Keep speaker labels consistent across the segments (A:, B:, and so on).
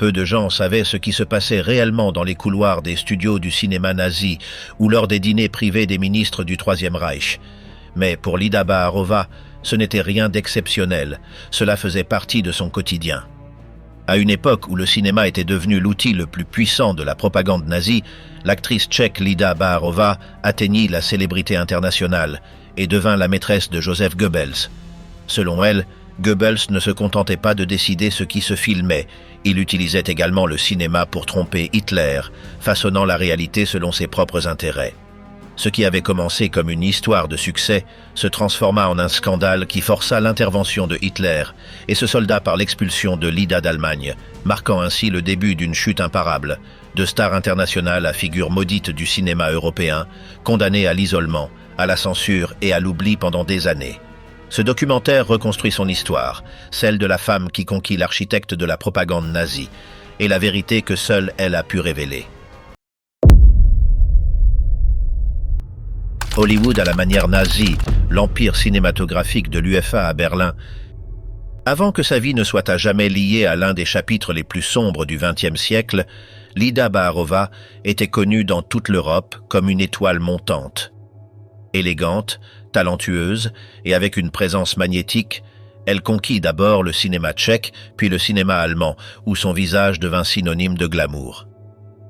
A: Peu de gens savaient ce qui se passait réellement dans les couloirs des studios du cinéma nazi ou lors des dîners privés des ministres du Troisième Reich. Mais pour Lida Baarova, ce n'était rien d'exceptionnel, cela faisait partie de son quotidien. À une époque où le cinéma était devenu l'outil le plus puissant de la propagande nazie, l'actrice tchèque Lida Baarova atteignit la célébrité internationale et devint la maîtresse de Joseph Goebbels. Selon elle, Goebbels ne se contentait pas de décider ce qui se filmait, il utilisait également le cinéma pour tromper Hitler, façonnant la réalité selon ses propres intérêts. Ce qui avait commencé comme une histoire de succès se transforma en un scandale qui força l'intervention de Hitler et se solda par l'expulsion de Lida d'Allemagne, marquant ainsi le début d'une chute imparable, de star internationale à figure maudite du cinéma européen, condamnée à l'isolement, à la censure et à l'oubli pendant des années. Ce documentaire reconstruit son histoire, celle de la femme qui conquit l'architecte de la propagande nazie, et la vérité que seule elle a pu révéler. Hollywood à la manière nazie, l'empire cinématographique de l'UFA à Berlin. Avant que sa vie ne soit à jamais liée à l'un des chapitres les plus sombres du XXe siècle, Lida Baarova était connue dans toute l'Europe comme une étoile montante. Élégante, talentueuse et avec une présence magnétique, elle conquit d'abord le cinéma tchèque, puis le cinéma allemand, où son visage devint synonyme de glamour.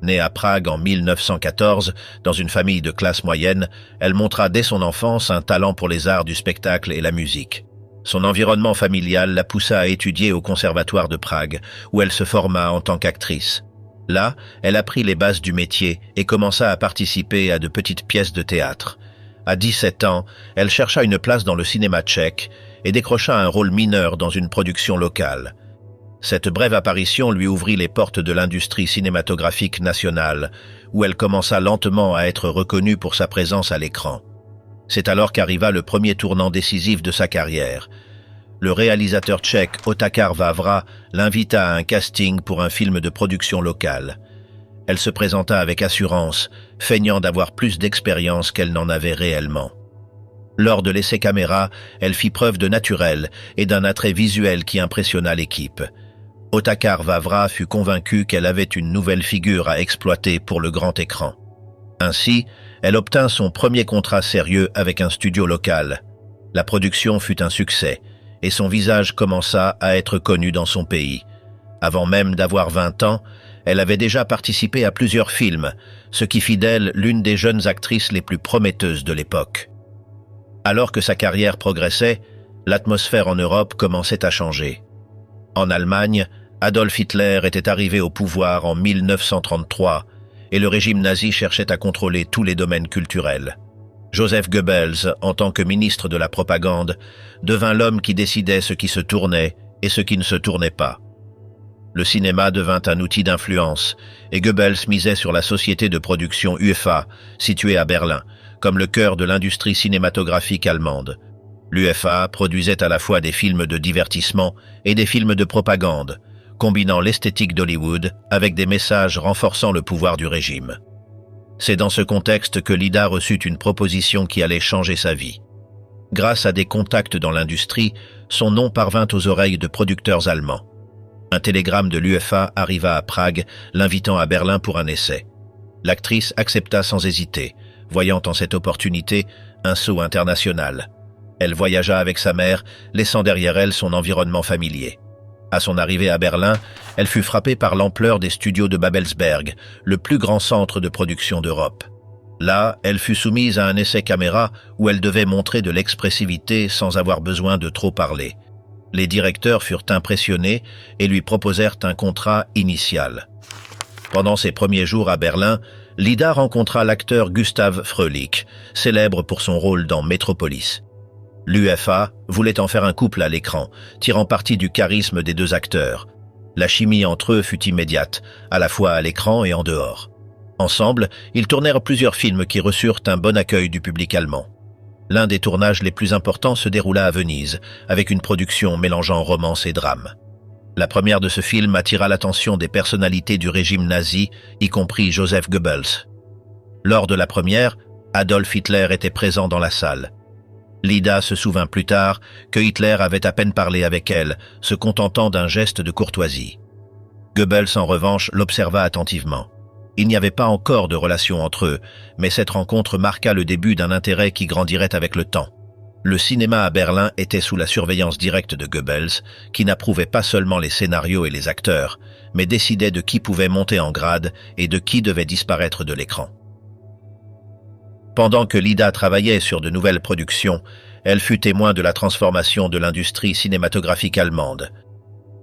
A: Née à Prague en 1914, dans une famille de classe moyenne, elle montra dès son enfance un talent pour les arts du spectacle et la musique. Son environnement familial la poussa à étudier au Conservatoire de Prague, où elle se forma en tant qu'actrice. Là, elle apprit les bases du métier et commença à participer à de petites pièces de théâtre. À 17 ans, elle chercha une place dans le cinéma tchèque et décrocha un rôle mineur dans une production locale. Cette brève apparition lui ouvrit les portes de l'industrie cinématographique nationale, où elle commença lentement à être reconnue pour sa présence à l'écran. C'est alors qu'arriva le premier tournant décisif de sa carrière. Le réalisateur tchèque Otakar Vavra l'invita à un casting pour un film de production locale. Elle se présenta avec assurance, feignant d'avoir plus d'expérience qu'elle n'en avait réellement. Lors de l'essai caméra, elle fit preuve de naturel et d'un attrait visuel qui impressionna l'équipe. Otakar Vavra fut convaincu qu'elle avait une nouvelle figure à exploiter pour le grand écran. Ainsi, elle obtint son premier contrat sérieux avec un studio local. La production fut un succès, et son visage commença à être connu dans son pays. Avant même d'avoir 20 ans, elle avait déjà participé à plusieurs films, ce qui fit d'elle l'une des jeunes actrices les plus prometteuses de l'époque. Alors que sa carrière progressait, l'atmosphère en Europe commençait à changer. En Allemagne, Adolf Hitler était arrivé au pouvoir en 1933 et le régime nazi cherchait à contrôler tous les domaines culturels. Joseph Goebbels, en tant que ministre de la propagande, devint l'homme qui décidait ce qui se tournait et ce qui ne se tournait pas. Le cinéma devint un outil d'influence et Goebbels misait sur la société de production UFA, située à Berlin, comme le cœur de l'industrie cinématographique allemande. L'UFA produisait à la fois des films de divertissement et des films de propagande, combinant l'esthétique d'Hollywood avec des messages renforçant le pouvoir du régime. C'est dans ce contexte que Lida reçut une proposition qui allait changer sa vie. Grâce à des contacts dans l'industrie, son nom parvint aux oreilles de producteurs allemands. Un télégramme de l'UFA arriva à Prague, l'invitant à Berlin pour un essai. L'actrice accepta sans hésiter, voyant en cette opportunité un saut international. Elle voyagea avec sa mère, laissant derrière elle son environnement familier. À son arrivée à Berlin, elle fut frappée par l'ampleur des studios de Babelsberg, le plus grand centre de production d'Europe. Là, elle fut soumise à un essai caméra où elle devait montrer de l'expressivité sans avoir besoin de trop parler. Les directeurs furent impressionnés et lui proposèrent un contrat initial. Pendant ses premiers jours à Berlin, Lida rencontra l'acteur Gustav Fröhlich, célèbre pour son rôle dans Metropolis. L'UFA voulait en faire un couple à l'écran, tirant parti du charisme des deux acteurs. La chimie entre eux fut immédiate, à la fois à l'écran et en dehors. Ensemble, ils tournèrent plusieurs films qui reçurent un bon accueil du public allemand. L'un des tournages les plus importants se déroula à Venise, avec une production mélangeant romance et drame. La première de ce film attira l'attention des personnalités du régime nazi, y compris Joseph Goebbels. Lors de la première, Adolf Hitler était présent dans la salle. Lida se souvint plus tard que Hitler avait à peine parlé avec elle, se contentant d'un geste de courtoisie. Goebbels, en revanche, l'observa attentivement. Il n'y avait pas encore de relation entre eux, mais cette rencontre marqua le début d'un intérêt qui grandirait avec le temps. Le cinéma à Berlin était sous la surveillance directe de Goebbels, qui n'approuvait pas seulement les scénarios et les acteurs, mais décidait de qui pouvait monter en grade et de qui devait disparaître de l'écran. Pendant que Lida travaillait sur de nouvelles productions, elle fut témoin de la transformation de l'industrie cinématographique allemande.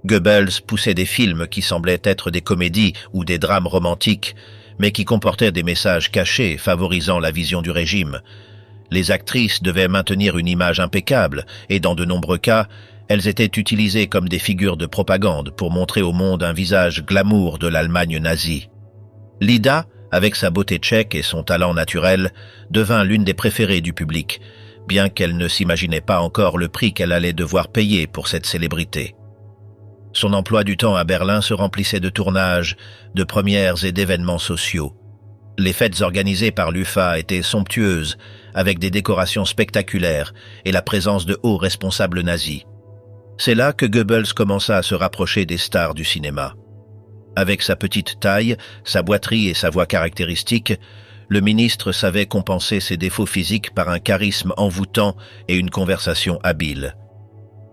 A: Goebbels poussait des films qui semblaient être des comédies ou des drames romantiques, mais qui comportaient des messages cachés favorisant la vision du régime. Les actrices devaient maintenir une image impeccable et dans de nombreux cas, elles étaient utilisées comme des figures de propagande pour montrer au monde un visage glamour de l'Allemagne nazie. Lida, avec sa beauté tchèque et son talent naturel, devint l'une des préférées du public, bien qu'elle ne s'imaginait pas encore le prix qu'elle allait devoir payer pour cette célébrité. Son emploi du temps à Berlin se remplissait de tournages, de premières et d'événements sociaux. Les fêtes organisées par l'UFA étaient somptueuses, avec des décorations spectaculaires et la présence de hauts responsables nazis. C'est là que Goebbels commença à se rapprocher des stars du cinéma. Avec sa petite taille, sa boiterie et sa voix caractéristique, le ministre savait compenser ses défauts physiques par un charisme envoûtant et une conversation habile.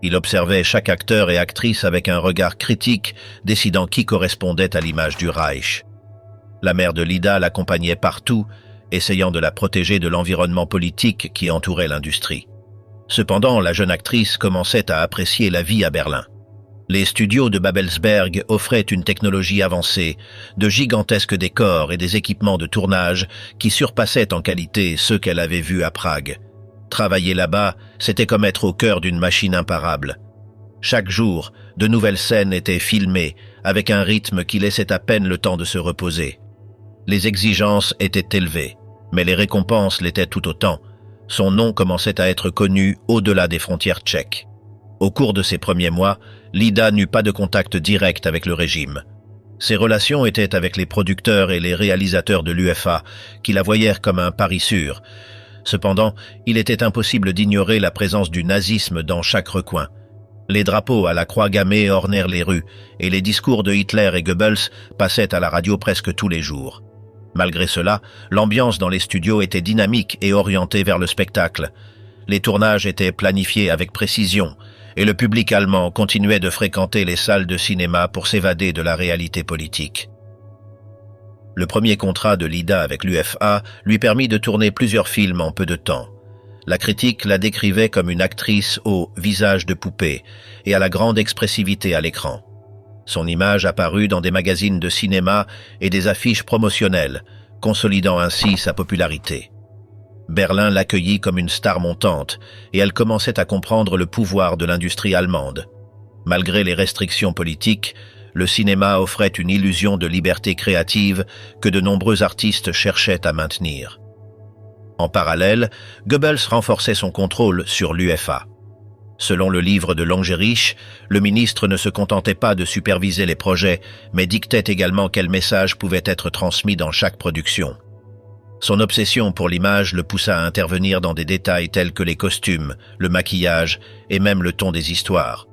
A: Il observait chaque acteur et actrice avec un regard critique, décidant qui correspondait à l'image du Reich. La mère de Lida l'accompagnait partout, essayant de la protéger de l'environnement politique qui entourait l'industrie. Cependant, la jeune actrice commençait à apprécier la vie à Berlin. Les studios de Babelsberg offraient une technologie avancée, de gigantesques décors et des équipements de tournage qui surpassaient en qualité ceux qu'elle avait vus à Prague. Travailler là-bas, c'était comme être au cœur d'une machine imparable. Chaque jour, de nouvelles scènes étaient filmées, avec un rythme qui laissait à peine le temps de se reposer. Les exigences étaient élevées, mais les récompenses l'étaient tout autant. Son nom commençait à être connu au-delà des frontières tchèques. Au cours de ses premiers mois, Lida n'eut pas de contact direct avec le régime. Ses relations étaient avec les producteurs et les réalisateurs de l'UFA, qui la voyèrent comme un pari sûr. Cependant, il était impossible d'ignorer la présence du nazisme dans chaque recoin. Les drapeaux à la croix gammée ornèrent les rues, et les discours de Hitler et Goebbels passaient à la radio presque tous les jours. Malgré cela, l'ambiance dans les studios était dynamique et orientée vers le spectacle. Les tournages étaient planifiés avec précision, et le public allemand continuait de fréquenter les salles de cinéma pour s'évader de la réalité politique. Le premier contrat de Lida avec l'UFA lui permit de tourner plusieurs films en peu de temps. La critique la décrivait comme une actrice au visage de poupée et à la grande expressivité à l'écran. Son image apparut dans des magazines de cinéma et des affiches promotionnelles, consolidant ainsi sa popularité. Berlin l'accueillit comme une star montante et elle commençait à comprendre le pouvoir de l'industrie allemande. Malgré les restrictions politiques, le cinéma offrait une illusion de liberté créative que de nombreux artistes cherchaient à maintenir. En parallèle, Goebbels renforçait son contrôle sur l'UFA. Selon le livre de Langerich, le ministre ne se contentait pas de superviser les projets, mais dictait également quels messages pouvaient être transmis dans chaque production. Son obsession pour l'image le poussa à intervenir dans des détails tels que les costumes, le maquillage et même le ton des histoires.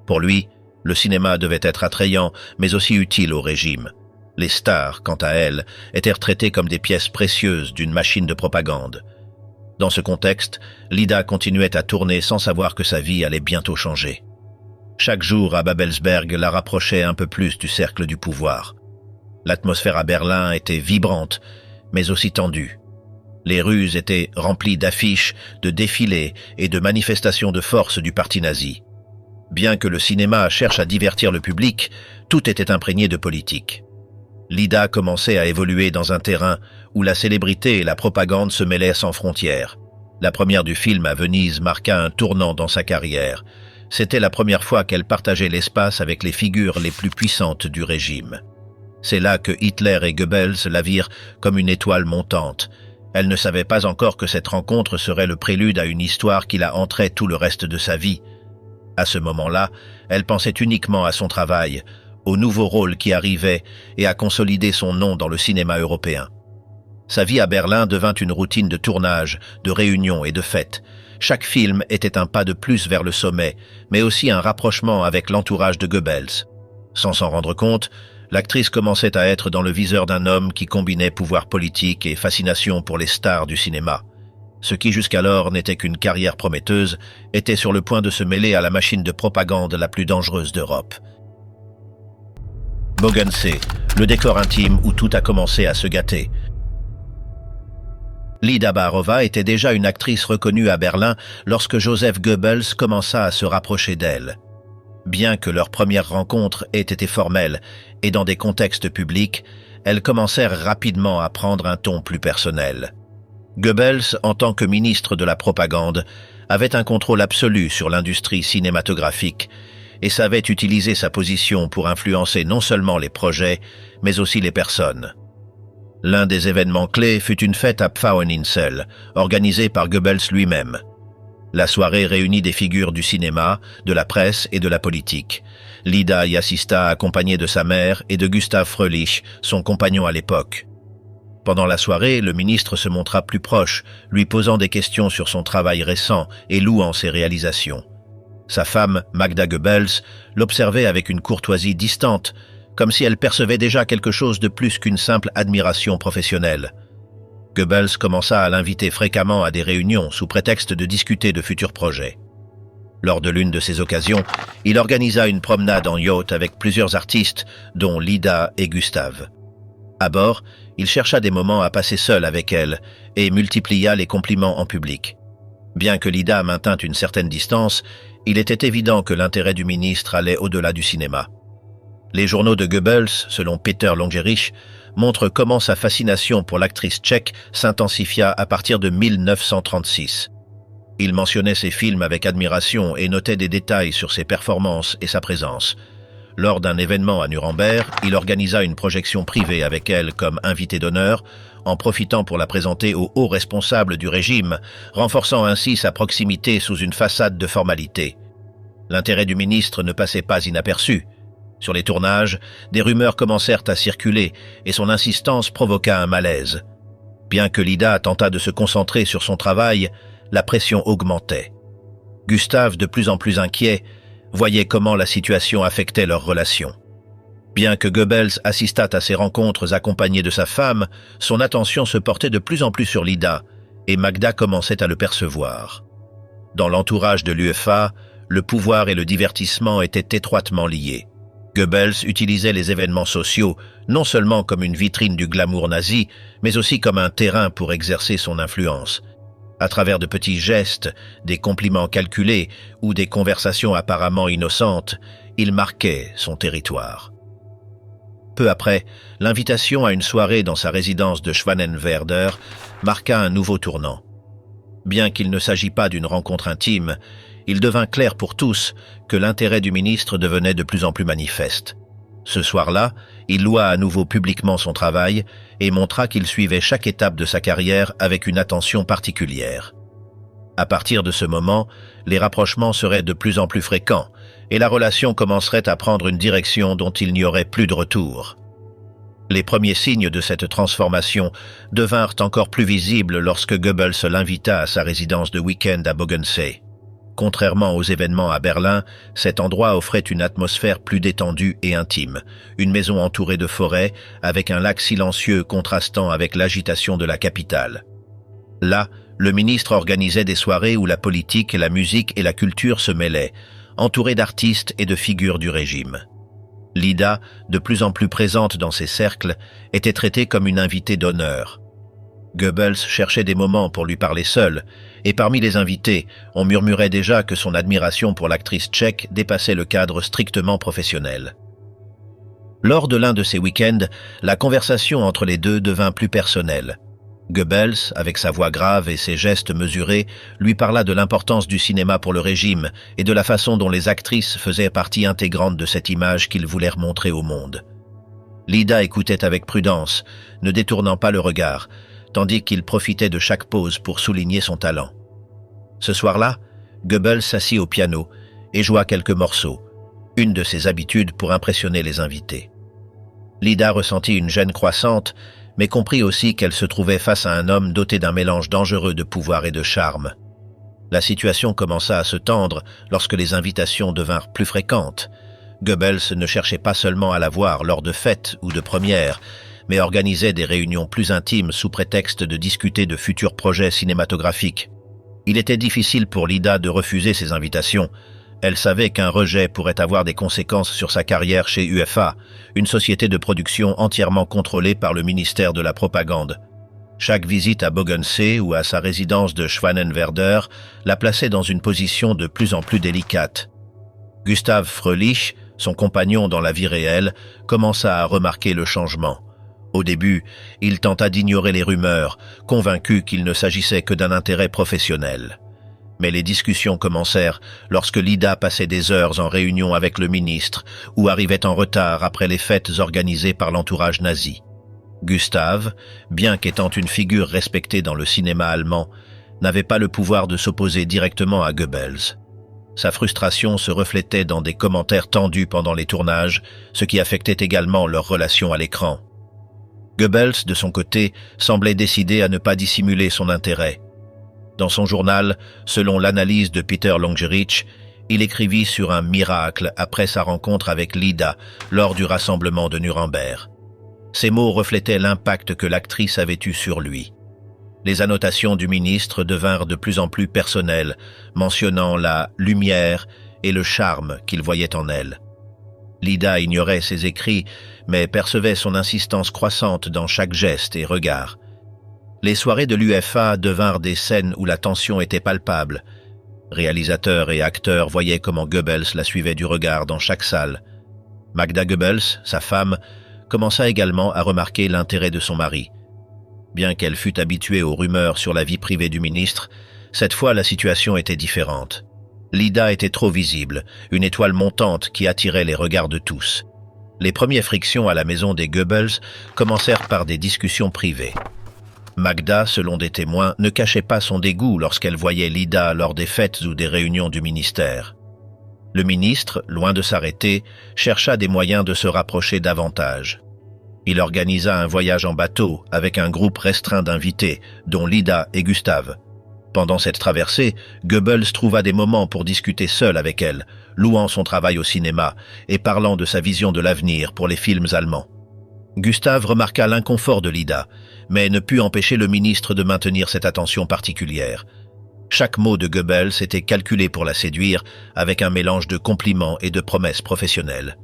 A: Pour lui, le cinéma devait être attrayant, mais aussi utile au régime. Les stars, quant à elles, étaient traitées comme des pièces précieuses d'une machine de propagande. Dans ce contexte, Lida continuait à tourner sans savoir que sa vie allait bientôt changer. Chaque jour à Babelsberg la rapprochait un peu plus du cercle du pouvoir. L'atmosphère à Berlin était vibrante, mais aussi tendue. Les rues étaient remplies d'affiches, de défilés et de manifestations de force du parti nazi. Bien que le cinéma cherche à divertir le public, tout était imprégné de politique. Lida commençait à évoluer dans un terrain où la célébrité et la propagande se mêlaient sans frontières. La première du film à Venise marqua un tournant dans sa carrière. C'était la première fois qu'elle partageait l'espace avec les figures les plus puissantes du régime. C'est là que Hitler et Goebbels la virent comme une étoile montante. Elle ne savait pas encore que cette rencontre serait le prélude à une histoire qui la hanterait tout le reste de sa vie. À ce moment-là, elle pensait uniquement à son travail, au nouveau rôle qui arrivait et à consolider son nom dans le cinéma européen. Sa vie à Berlin devint une routine de tournage, de réunions et de fêtes. Chaque film était un pas de plus vers le sommet, mais aussi un rapprochement avec l'entourage de Goebbels. Sans s'en rendre compte, l'actrice commençait à être dans le viseur d'un homme qui combinait pouvoir politique et fascination pour les stars du cinéma. Ce qui jusqu'alors n'était qu'une carrière prometteuse était sur le point de se mêler à la machine de propagande la plus dangereuse d'Europe. Bogensee, le décor intime où tout a commencé à se gâter. Lida Baarova était déjà une actrice reconnue à Berlin lorsque Joseph Goebbels commença à se rapprocher d'elle. Bien que leur première rencontre ait été formelle et dans des contextes publics, elles commencèrent rapidement à prendre un ton plus personnel. Goebbels, en tant que ministre de la propagande, avait un contrôle absolu sur l'industrie cinématographique et savait utiliser sa position pour influencer non seulement les projets, mais aussi les personnes. L'un des événements clés fut une fête à Pfaueninsel, organisée par Goebbels lui-même. La soirée réunit des figures du cinéma, de la presse et de la politique. Lida y assista accompagnée de sa mère et de Gustav Fröhlich, son compagnon à l'époque. Pendant la soirée, le ministre se montra plus proche, lui posant des questions sur son travail récent et louant ses réalisations. Sa femme, Magda Goebbels, l'observait avec une courtoisie distante, comme si elle percevait déjà quelque chose de plus qu'une simple admiration professionnelle. Goebbels commença à l'inviter fréquemment à des réunions sous prétexte de discuter de futurs projets. Lors de l'une de ces occasions, il organisa une promenade en yacht avec plusieurs artistes, dont Lida et Gustav. À bord, il chercha des moments à passer seul avec elle et multiplia les compliments en public. Bien que Lida maintint une certaine distance, il était évident que l'intérêt du ministre allait au-delà du cinéma. Les journaux de Goebbels, selon Peter Longerich, montrent comment sa fascination pour l'actrice tchèque s'intensifia à partir de 1936. Il mentionnait ses films avec admiration et notait des détails sur ses performances et sa présence. Lors d'un événement à Nuremberg, il organisa une projection privée avec elle comme invitée d'honneur, en profitant pour la présenter aux hauts responsables du régime, renforçant ainsi sa proximité sous une façade de formalité. L'intérêt du ministre ne passait pas inaperçu. Sur les tournages, des rumeurs commencèrent à circuler et son insistance provoqua un malaise. Bien que Lida tentât de se concentrer sur son travail, la pression augmentait. Gustav, de plus en plus inquiet, voyait comment la situation affectait leur relation. Bien que Goebbels assistât à ces rencontres accompagné de sa femme, son attention se portait de plus en plus sur Lida, et Magda commençait à le percevoir. Dans l'entourage de l'UEFA, le pouvoir et le divertissement étaient étroitement liés. Goebbels utilisait les événements sociaux non seulement comme une vitrine du glamour nazi, mais aussi comme un terrain pour exercer son influence. À travers de petits gestes, des compliments calculés ou des conversations apparemment innocentes, il marquait son territoire. Peu après, l'invitation à une soirée dans sa résidence de Schwanenwerder marqua un nouveau tournant. Bien qu'il ne s'agit pas d'une rencontre intime, il devint clair pour tous que l'intérêt du ministre devenait de plus en plus manifeste. Ce soir-là, il loua à nouveau publiquement son travail et montra qu'il suivait chaque étape de sa carrière avec une attention particulière. À partir de ce moment, les rapprochements seraient de plus en plus fréquents et la relation commencerait à prendre une direction dont il n'y aurait plus de retour. Les premiers signes de cette transformation devinrent encore plus visibles lorsque Goebbels l'invita à sa résidence de week-end à Bogensee. Contrairement aux événements à Berlin, cet endroit offrait une atmosphère plus détendue et intime, une maison entourée de forêts, avec un lac silencieux contrastant avec l'agitation de la capitale. Là, le ministre organisait des soirées où la politique, la musique et la culture se mêlaient, entouré d'artistes et de figures du régime. Lida, de plus en plus présente dans ces cercles, était traitée comme une invitée d'honneur. Goebbels cherchait des moments pour lui parler seul, et parmi les invités, on murmurait déjà que son admiration pour l'actrice tchèque dépassait le cadre strictement professionnel. Lors de l'un de ces week-ends, la conversation entre les deux devint plus personnelle. Goebbels, avec sa voix grave et ses gestes mesurés, lui parla de l'importance du cinéma pour le régime et de la façon dont les actrices faisaient partie intégrante de cette image qu'ils voulaient montrer au monde. Lida écoutait avec prudence, ne détournant pas le regard, tandis qu'il profitait de chaque pause pour souligner son talent. Ce soir-là, Goebbels s'assit au piano et joua quelques morceaux, une de ses habitudes pour impressionner les invités. Lida ressentit une gêne croissante, mais comprit aussi qu'elle se trouvait face à un homme doté d'un mélange dangereux de pouvoir et de charme. La situation commença à se tendre lorsque les invitations devinrent plus fréquentes. Goebbels ne cherchait pas seulement à la voir lors de fêtes ou de premières, mais organisait des réunions plus intimes sous prétexte de discuter de futurs projets cinématographiques. Il était difficile pour Lida de refuser ces invitations. Elle savait qu'un rejet pourrait avoir des conséquences sur sa carrière chez UFA, une société de production entièrement contrôlée par le ministère de la Propagande. Chaque visite à Bogensee ou à sa résidence de Schwanenwerder la plaçait dans une position de plus en plus délicate. Gustav Fröhlich, son compagnon dans la vie réelle, commença à remarquer le changement. Au début, il tenta d'ignorer les rumeurs, convaincu qu'il ne s'agissait que d'un intérêt professionnel. Mais les discussions commencèrent lorsque Lida passait des heures en réunion avec le ministre ou arrivait en retard après les fêtes organisées par l'entourage nazi. Gustav, bien qu'étant une figure respectée dans le cinéma allemand, n'avait pas le pouvoir de s'opposer directement à Goebbels. Sa frustration se reflétait dans des commentaires tendus pendant les tournages, ce qui affectait également leur relation à l'écran. Goebbels, de son côté, semblait décidé à ne pas dissimuler son intérêt. Dans son journal, selon l'analyse de Peter Longerich, il écrivit sur un miracle après sa rencontre avec Lida lors du rassemblement de Nuremberg. Ces mots reflétaient l'impact que l'actrice avait eu sur lui. Les annotations du ministre devinrent de plus en plus personnelles, mentionnant la lumière et le charme qu'il voyait en elle. Lida ignorait ses écrits, mais percevait son insistance croissante dans chaque geste et regard. Les soirées de l'UFA devinrent des scènes où la tension était palpable. Réalisateurs et acteurs voyaient comment Goebbels la suivait du regard dans chaque salle. Magda Goebbels, sa femme, commença également à remarquer l'intérêt de son mari. Bien qu'elle fût habituée aux rumeurs sur la vie privée du ministre, cette fois la situation était différente. Lida était trop visible, une étoile montante qui attirait les regards de tous. Les premières frictions à la maison des Goebbels commencèrent par des discussions privées. Magda, selon des témoins, ne cachait pas son dégoût lorsqu'elle voyait Lida lors des fêtes ou des réunions du ministère. Le ministre, loin de s'arrêter, chercha des moyens de se rapprocher davantage. Il organisa un voyage en bateau avec un groupe restreint d'invités, dont Lida et Gustav. Pendant cette traversée, Goebbels trouva des moments pour discuter seul avec elle, louant son travail au cinéma et parlant de sa vision de l'avenir pour les films allemands. Gustav remarqua l'inconfort de Lida, mais ne put empêcher le ministre de maintenir cette attention particulière. Chaque mot de Goebbels était calculé pour la séduire, avec un mélange de compliments et de promesses professionnelles.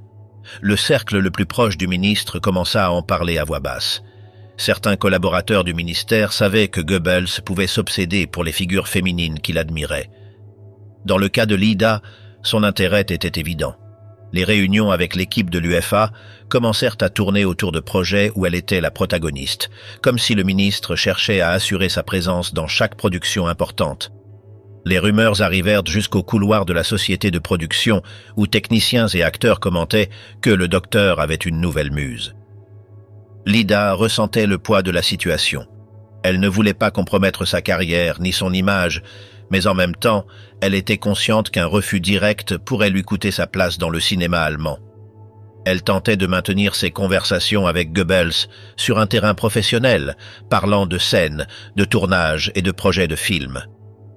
A: Le cercle le plus proche du ministre commença à en parler à voix basse. Certains collaborateurs du ministère savaient que Goebbels pouvait s'obséder pour les figures féminines qu'il admirait. Dans le cas de Lida, son intérêt était évident. Les réunions avec l'équipe de l'UFA commencèrent à tourner autour de projets où elle était la protagoniste, comme si le ministre cherchait à assurer sa présence dans chaque production importante. Les rumeurs arrivèrent jusqu'au couloir de la société de production où techniciens et acteurs commentaient que le docteur avait une nouvelle muse. Lida ressentait le poids de la situation. Elle ne voulait pas compromettre sa carrière ni son image, mais en même temps, elle était consciente qu'un refus direct pourrait lui coûter sa place dans le cinéma allemand. Elle tentait de maintenir ses conversations avec Goebbels sur un terrain professionnel, parlant de scènes, de tournages et de projets de films.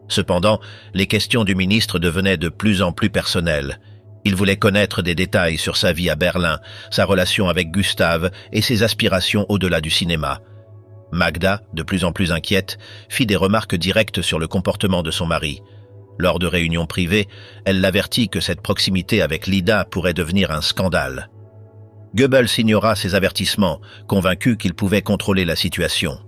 A: Cependant, les questions du ministre devenaient de plus en plus personnelles. Il voulait connaître des détails sur sa vie à Berlin, sa relation avec Gustav et ses aspirations au-delà du cinéma. Magda, de plus en plus inquiète, fit des remarques directes sur le comportement de son mari. Lors de réunions privées, elle l'avertit que cette proximité avec Lida pourrait devenir un scandale. Goebbels ignora ces avertissements, convaincu qu'il pouvait contrôler la situation.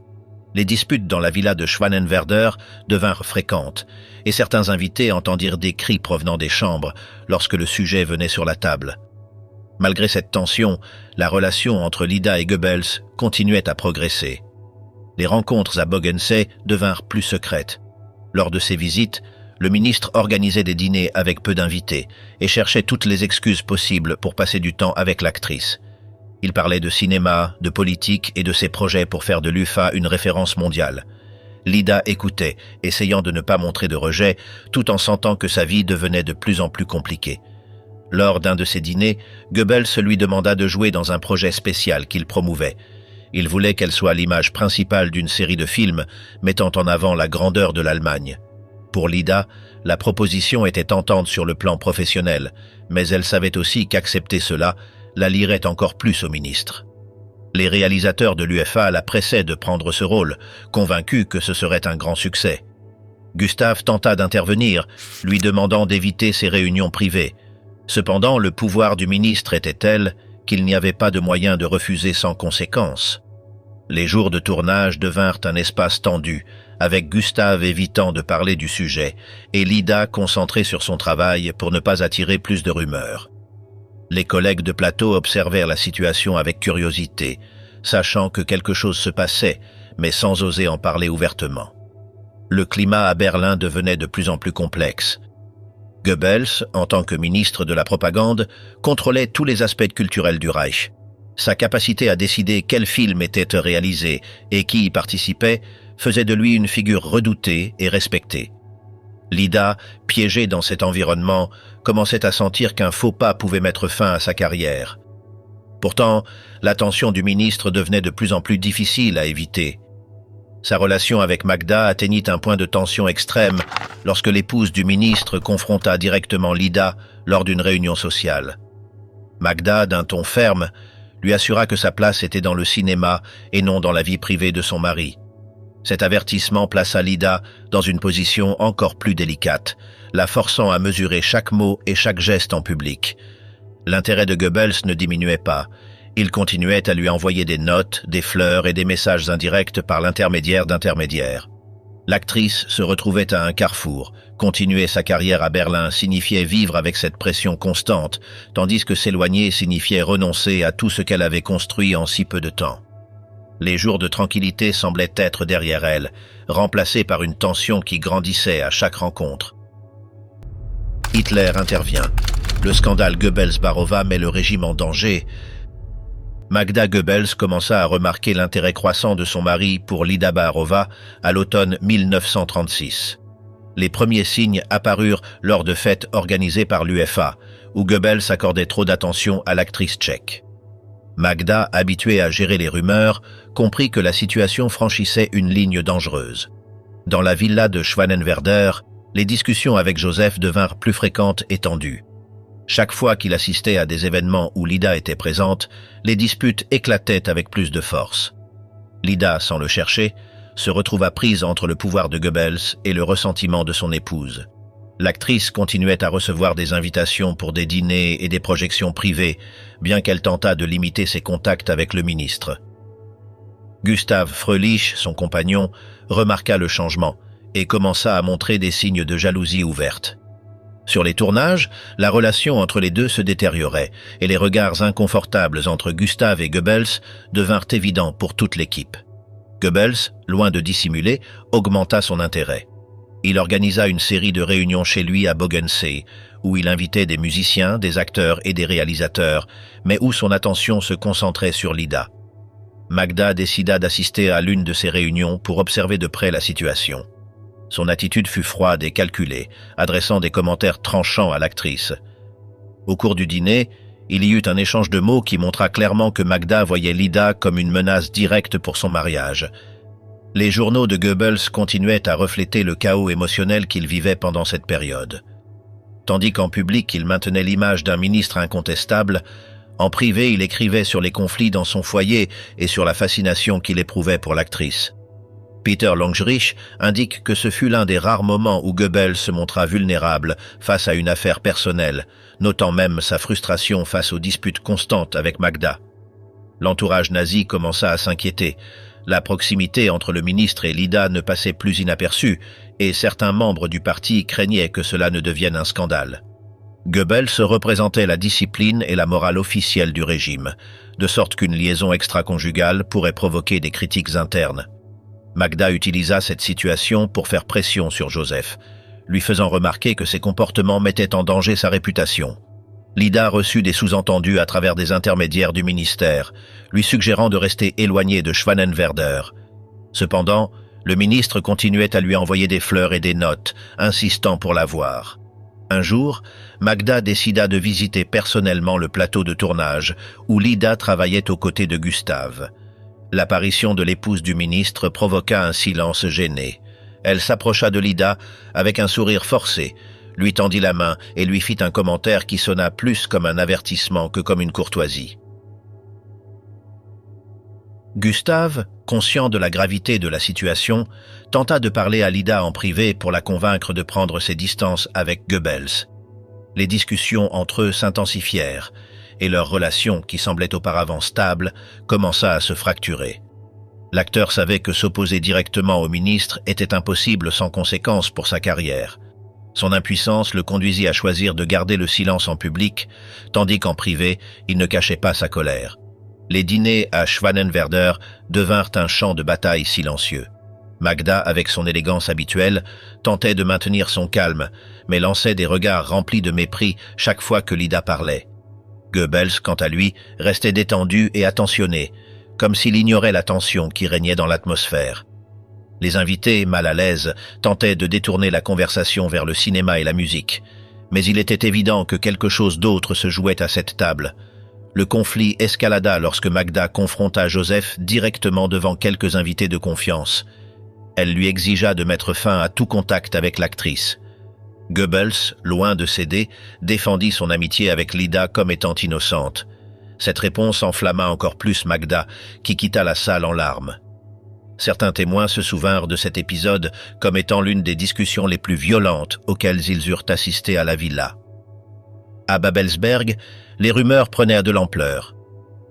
A: Les disputes dans la villa de Schwanenwerder devinrent fréquentes, et certains invités entendirent des cris provenant des chambres lorsque le sujet venait sur la table. Malgré cette tension, la relation entre Lida et Goebbels continuait à progresser. Les rencontres à Bogensee devinrent plus secrètes. Lors de ces visites, le ministre organisait des dîners avec peu d'invités et cherchait toutes les excuses possibles pour passer du temps avec l'actrice. Il parlait de cinéma, de politique et de ses projets pour faire de l'UFA une référence mondiale. Lida écoutait, essayant de ne pas montrer de rejet, tout en sentant que sa vie devenait de plus en plus compliquée. Lors d'un de ces dîners, Goebbels lui demanda de jouer dans un projet spécial qu'il promouvait. Il voulait qu'elle soit l'image principale d'une série de films mettant en avant la grandeur de l'Allemagne. Pour Lida, la proposition était tentante sur le plan professionnel, mais elle savait aussi qu'accepter cela la lierait encore plus au ministre. Les réalisateurs de l'UFA la pressaient de prendre ce rôle, convaincus que ce serait un grand succès. Gustave tenta d'intervenir, lui demandant d'éviter ces réunions privées. Cependant, le pouvoir du ministre était tel qu'il n'y avait pas de moyen de refuser sans conséquence. Les jours de tournage devinrent un espace tendu, avec Gustave évitant de parler du sujet et Lida concentrée sur son travail pour ne pas attirer plus de rumeurs. Les collègues de plateau observèrent la situation avec curiosité, sachant que quelque chose se passait, mais sans oser en parler ouvertement. Le climat à Berlin devenait de plus en plus complexe. Goebbels, en tant que ministre de la propagande, contrôlait tous les aspects culturels du Reich. Sa capacité à décider quels films étaient réalisés et qui y participaient faisait de lui une figure redoutée et respectée. Lida, piégée dans cet environnement, commençait à sentir qu'un faux pas pouvait mettre fin à sa carrière. Pourtant, l'attention du ministre devenait de plus en plus difficile à éviter. Sa relation avec Magda atteignit un point de tension extrême lorsque l'épouse du ministre confronta directement Lida lors d'une réunion sociale. Magda, d'un ton ferme, lui assura que sa place était dans le cinéma et non dans la vie privée de son mari. Cet avertissement plaça Lida dans une position encore plus délicate, la forçant à mesurer chaque mot et chaque geste en public. L'intérêt de Goebbels ne diminuait pas. Il continuait à lui envoyer des notes, des fleurs et des messages indirects par l'intermédiaire d'intermédiaires. L'actrice se retrouvait à un carrefour. Continuer sa carrière à Berlin signifiait vivre avec cette pression constante, tandis que s'éloigner signifiait renoncer à tout ce qu'elle avait construit en si peu de temps. Les jours de tranquillité semblaient être derrière elle, remplacés par une tension qui grandissait à chaque rencontre. Hitler intervient. Le scandale Goebbels-Barova met le régime en danger. Magda Goebbels commença à remarquer l'intérêt croissant de son mari pour Lida Barova à l'automne 1936. Les premiers signes apparurent lors de fêtes organisées par l'UFA, où Goebbels accordait trop d'attention à l'actrice tchèque. Magda, habituée à gérer les rumeurs, comprit que la situation franchissait une ligne dangereuse. Dans la villa de Schwanenwerder, les discussions avec Joseph devinrent plus fréquentes et tendues. Chaque fois qu'il assistait à des événements où Lida était présente, les disputes éclataient avec plus de force. Lida, sans le chercher, se retrouva prise entre le pouvoir de Goebbels et le ressentiment de son épouse. L'actrice continuait à recevoir des invitations pour des dîners et des projections privées, bien qu'elle tentât de limiter ses contacts avec le ministre. Gustav Fröhlich, son compagnon, remarqua le changement et commença à montrer des signes de jalousie ouverte. Sur les tournages, la relation entre les deux se détériorait et les regards inconfortables entre Gustav et Goebbels devinrent évidents pour toute l'équipe. Goebbels, loin de dissimuler, augmenta son intérêt. Il organisa une série de réunions chez lui à Bogensee, où il invitait des musiciens, des acteurs et des réalisateurs, mais où son attention se concentrait sur Lida. Magda décida d'assister à l'une de ces réunions pour observer de près la situation. Son attitude fut froide et calculée, adressant des commentaires tranchants à l'actrice. Au cours du dîner, il y eut un échange de mots qui montra clairement que Magda voyait Lida comme une menace directe pour son mariage. Les journaux de Goebbels continuaient à refléter le chaos émotionnel qu'il vivait pendant cette période. Tandis qu'en public il maintenait l'image d'un ministre incontestable, en privé il écrivait sur les conflits dans son foyer et sur la fascination qu'il éprouvait pour l'actrice. Peter Longerich indique que ce fut l'un des rares moments où Goebbels se montra vulnérable face à une affaire personnelle, notant même sa frustration face aux disputes constantes avec Magda. L'entourage nazi commença à s'inquiéter. La proximité entre le ministre et Lida ne passait plus inaperçue, et certains membres du parti craignaient que cela ne devienne un scandale. Goebbels représentait la discipline et la morale officielle du régime, de sorte qu'une liaison extra-conjugale pourrait provoquer des critiques internes. Magda utilisa cette situation pour faire pression sur Joseph, lui faisant remarquer que ses comportements mettaient en danger sa réputation. Lida reçut des sous-entendus à travers des intermédiaires du ministère, lui suggérant de rester éloigné de Schwanenwerder. Cependant, le ministre continuait à lui envoyer des fleurs et des notes, insistant pour la voir. Un jour, Magda décida de visiter personnellement le plateau de tournage, où Lida travaillait aux côtés de Gustave. L'apparition de l'épouse du ministre provoqua un silence gêné. Elle s'approcha de Lida avec un sourire forcé, lui tendit la main et lui fit un commentaire qui sonna plus comme un avertissement que comme une courtoisie. Gustave, conscient de la gravité de la situation, tenta de parler à Lida en privé pour la convaincre de prendre ses distances avec Goebbels. Les discussions entre eux s'intensifièrent et leur relation, qui semblait auparavant stable, commença à se fracturer. L'acteur savait que s'opposer directement au ministre était impossible sans conséquence pour sa carrière. Son impuissance le conduisit à choisir de garder le silence en public, tandis qu'en privé, il ne cachait pas sa colère. Les dîners à Schwanenwerder devinrent un champ de bataille silencieux. Magda, avec son élégance habituelle, tentait de maintenir son calme, mais lançait des regards remplis de mépris chaque fois que Lida parlait. Goebbels, quant à lui, restait détendu et attentionné, comme s'il ignorait la tension qui régnait dans l'atmosphère. Les invités, mal à l'aise, tentaient de détourner la conversation vers le cinéma et la musique, mais il était évident que quelque chose d'autre se jouait à cette table. Le conflit escalada lorsque Magda confronta Joseph directement devant quelques invités de confiance. Elle lui exigea de mettre fin à tout contact avec l'actrice. Goebbels, loin de céder, défendit son amitié avec Lida comme étant innocente. Cette réponse enflamma encore plus Magda, qui quitta la salle en larmes. Certains témoins se souvinrent de cet épisode comme étant l'une des discussions les plus violentes auxquelles ils eurent assisté à la villa. À Babelsberg, les rumeurs prenaient de l'ampleur.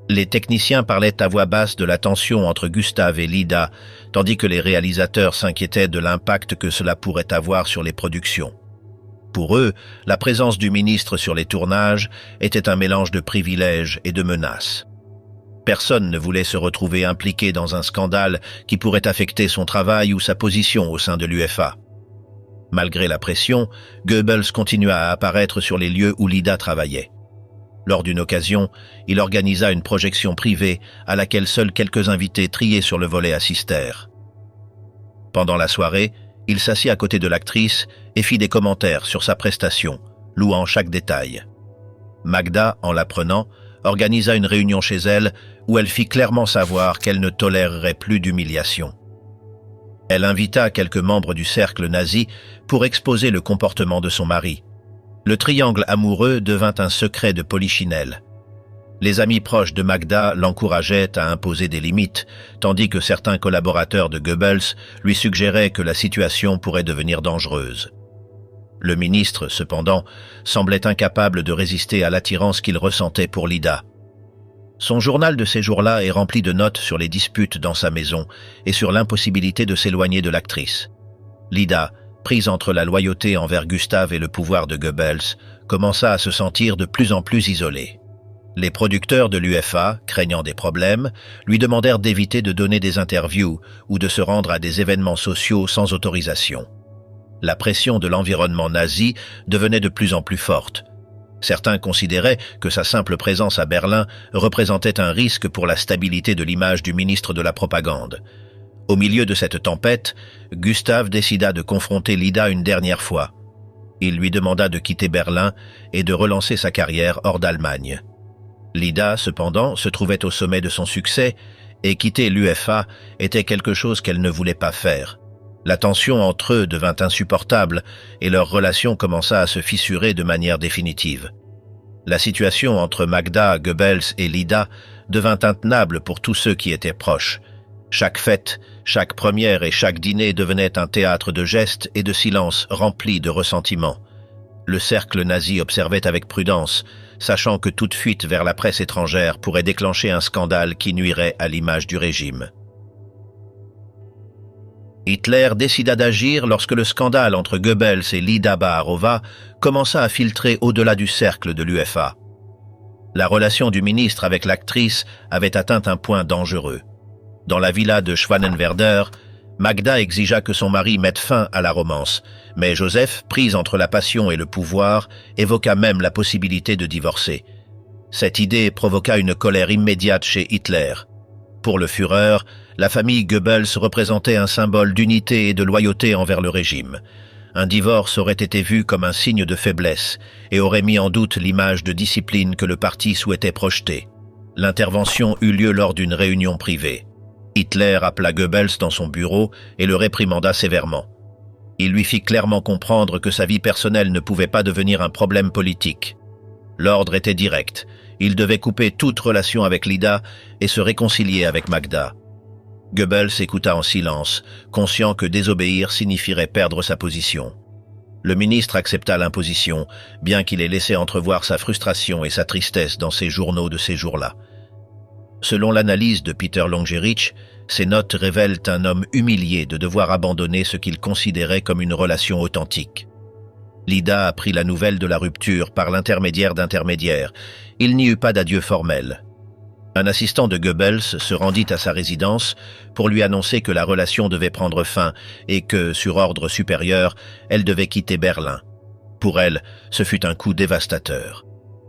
A: Les techniciens parlaient à voix basse de la tension entre Gustave et Lida, tandis que les réalisateurs s'inquiétaient de l'impact que cela pourrait avoir sur les productions. Pour eux, la présence du ministre sur les tournages était un mélange de privilèges et de menaces. Personne ne voulait se retrouver impliqué dans un scandale qui pourrait affecter son travail ou sa position au sein de l'UEFA. Malgré la pression, Goebbels continua à apparaître sur les lieux où Lida travaillait. Lors d'une occasion, il organisa une projection privée à laquelle seuls quelques invités triés sur le volet assistèrent. Pendant la soirée, il s'assit à côté de l'actrice et fit des commentaires sur sa prestation, louant chaque détail. Magda, en l'apprenant, organisa une réunion chez elle où elle fit clairement savoir qu'elle ne tolérerait plus d'humiliation. Elle invita quelques membres du cercle nazi pour exposer le comportement de son mari. Le triangle amoureux devint un secret de polichinelle. Les amis proches de Magda l'encourageaient à imposer des limites, tandis que certains collaborateurs de Goebbels lui suggéraient que la situation pourrait devenir dangereuse. Le ministre, cependant, semblait incapable de résister à l'attirance qu'il ressentait pour Lida. Son journal de ces jours-là est rempli de notes sur les disputes dans sa maison et sur l'impossibilité de s'éloigner de l'actrice. Lida, prise entre la loyauté envers Gustave et le pouvoir de Goebbels, commença à se sentir de plus en plus isolée. Les producteurs de l'UEFA, craignant des problèmes, lui demandèrent d'éviter de donner des interviews ou de se rendre à des événements sociaux sans autorisation. La pression de l'environnement nazi devenait de plus en plus forte. Certains considéraient que sa simple présence à Berlin représentait un risque pour la stabilité de l'image du ministre de la Propagande. Au milieu de cette tempête, Gustave décida de confronter Lida une dernière fois. Il lui demanda de quitter Berlin et de relancer sa carrière hors d'Allemagne. Lida, cependant, se trouvait au sommet de son succès et quitter l'UEFA était quelque chose qu'elle ne voulait pas faire. La tension entre eux devint insupportable et leur relation commença à se fissurer de manière définitive. La situation entre Magda, Goebbels et Lida devint intenable pour tous ceux qui étaient proches. Chaque fête, chaque première et chaque dîner devenait un théâtre de gestes et de silences remplis de ressentiment. Le cercle nazi observait avec prudence, sachant que toute fuite vers la presse étrangère pourrait déclencher un scandale qui nuirait à l'image du régime. Hitler décida d'agir lorsque le scandale entre Goebbels et Lida Baarova commença à filtrer au-delà du cercle de l'UEFA. La relation du ministre avec l'actrice avait atteint un point dangereux. Dans la villa de Schwanenwerder, Magda exigea que son mari mette fin à la romance, mais Joseph, pris entre la passion et le pouvoir, évoqua même la possibilité de divorcer. Cette idée provoqua une colère immédiate chez Hitler. Pour le Führer, la famille Goebbels représentait un symbole d'unité et de loyauté envers le régime. Un divorce aurait été vu comme un signe de faiblesse et aurait mis en doute l'image de discipline que le parti souhaitait projeter. L'intervention eut lieu lors d'une réunion privée. Hitler appela Goebbels dans son bureau et le réprimanda sévèrement. Il lui fit clairement comprendre que sa vie personnelle ne pouvait pas devenir un problème politique. L'ordre était direct. Il devait couper toute relation avec Lida et se réconcilier avec Magda. Goebbels écouta en silence, conscient que désobéir signifierait perdre sa position. Le ministre accepta l'imposition, bien qu'il ait laissé entrevoir sa frustration et sa tristesse dans ses journaux de ces jours-là. Selon l'analyse de Peter Longerich, ces notes révèlent un homme humilié de devoir abandonner ce qu'il considérait comme une relation authentique. Lida apprit la nouvelle de la rupture par l'intermédiaire d'intermédiaires. Il n'y eut pas d'adieu formel. Un assistant de Goebbels se rendit à sa résidence pour lui annoncer que la relation devait prendre fin et que, sur ordre supérieur, elle devait quitter Berlin. Pour elle, ce fut un coup dévastateur.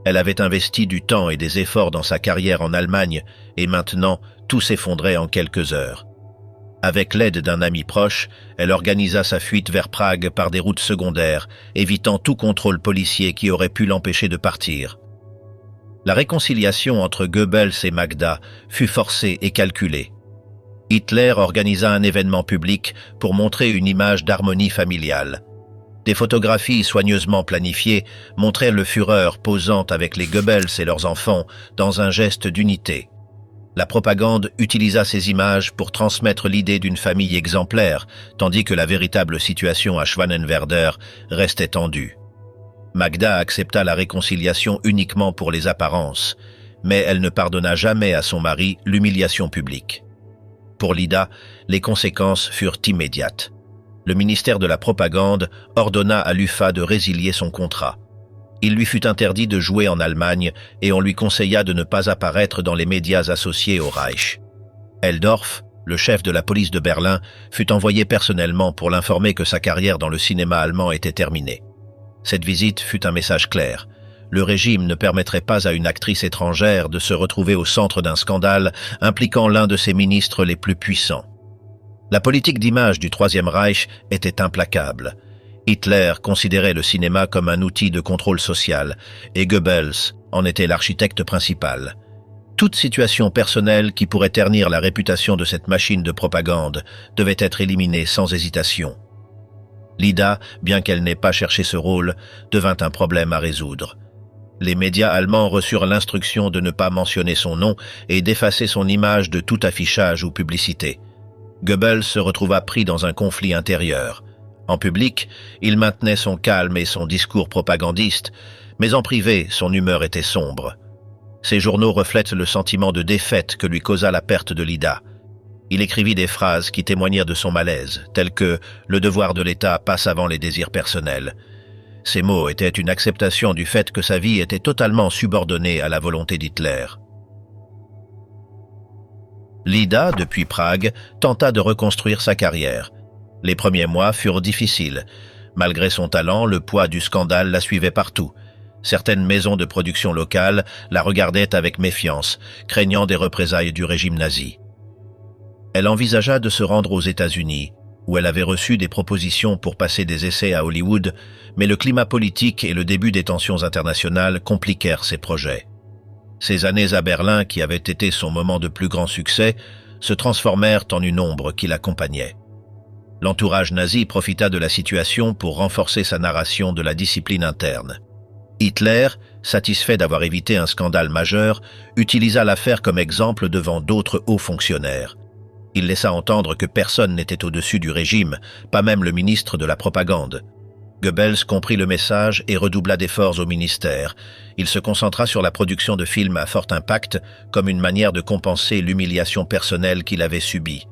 A: Elle avait investi du temps et des efforts dans sa carrière en Allemagne et maintenant, tout s'effondrait en quelques heures. Avec l'aide d'un ami proche, elle organisa sa fuite vers Prague par des routes secondaires, évitant tout contrôle policier qui aurait pu l'empêcher de partir. La réconciliation entre Goebbels et Magda fut forcée et calculée. Hitler organisa un événement public pour montrer une image d'harmonie familiale. Des photographies soigneusement planifiées montraient le Führer posant avec les Goebbels et leurs enfants dans un geste d'unité. La propagande utilisa ces images pour transmettre l'idée d'une famille exemplaire, tandis que la véritable situation à Schwanenwerder restait tendue. Magda accepta la réconciliation uniquement pour les apparences, mais elle ne pardonna jamais à son mari l'humiliation publique. Pour Lida, les conséquences furent immédiates. Le ministère de la Propagande ordonna à l'UFA de résilier son contrat. Il lui fut interdit de jouer en Allemagne et on lui conseilla de ne pas apparaître dans les médias associés au Reich. Eldorf, le chef de la police de Berlin, fut envoyé personnellement pour l'informer que sa carrière dans le cinéma allemand était terminée. Cette visite fut un message clair. Le régime ne permettrait pas à une actrice étrangère de se retrouver au centre d'un scandale impliquant l'un de ses ministres les plus puissants. La politique d'image du Troisième Reich était implacable. Hitler considérait le cinéma comme un outil de contrôle social et Goebbels en était l'architecte principal. Toute situation personnelle qui pourrait ternir la réputation de cette machine de propagande devait être éliminée sans hésitation. Lida, bien qu'elle n'ait pas cherché ce rôle, devint un problème à résoudre. Les médias allemands reçurent l'instruction de ne pas mentionner son nom et d'effacer son image de tout affichage ou publicité. Goebbels se retrouva pris dans un conflit intérieur. En public, il maintenait son calme et son discours propagandiste, mais en privé, son humeur était sombre. Ses journaux reflètent le sentiment de défaite que lui causa la perte de Lida. Il écrivit des phrases qui témoignèrent de son malaise, telles que « le devoir de l'État passe avant les désirs personnels ». Ces mots étaient une acceptation du fait que sa vie était totalement subordonnée à la volonté d'Hitler. Lida, depuis Prague, tenta de reconstruire sa carrière. Les premiers mois furent difficiles. Malgré son talent, le poids du scandale la suivait partout. Certaines maisons de production locales la regardaient avec méfiance, craignant des représailles du régime nazi. Elle envisagea de se rendre aux États-Unis, où elle avait reçu des propositions pour passer des essais à Hollywood, mais le climat politique et le début des tensions internationales compliquèrent ses projets. Ces années à Berlin, qui avaient été son moment de plus grand succès, se transformèrent en une ombre qui l'accompagnait. L'entourage nazi profita de la situation pour renforcer sa narration de la discipline interne. Hitler, satisfait d'avoir évité un scandale majeur, utilisa l'affaire comme exemple devant d'autres hauts fonctionnaires. Il laissa entendre que personne n'était au-dessus du régime, pas même le ministre de la Propagande. Goebbels comprit le message et redoubla d'efforts au ministère. Il se concentra sur la production de films à fort impact comme une manière de compenser l'humiliation personnelle qu'il avait subie.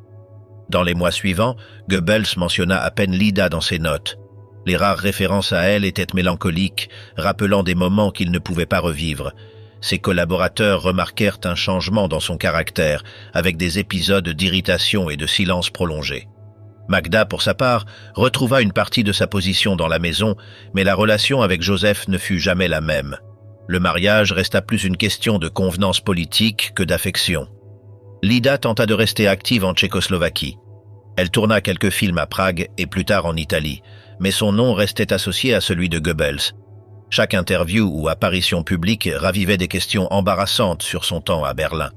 A: Dans les mois suivants, Goebbels mentionna à peine Lida dans ses notes. Les rares références à elle étaient mélancoliques, rappelant des moments qu'il ne pouvait pas revivre. Ses collaborateurs remarquèrent un changement dans son caractère, avec des épisodes d'irritation et de silence prolongé. Magda, pour sa part, retrouva une partie de sa position dans la maison, mais la relation avec Joseph ne fut jamais la même. Le mariage resta plus une question de convenance politique que d'affection. Lida tenta de rester active en Tchécoslovaquie. Elle tourna quelques films à Prague et plus tard en Italie, mais son nom restait associé à celui de Goebbels. Chaque interview ou apparition publique ravivait des questions embarrassantes sur son temps à Berlin.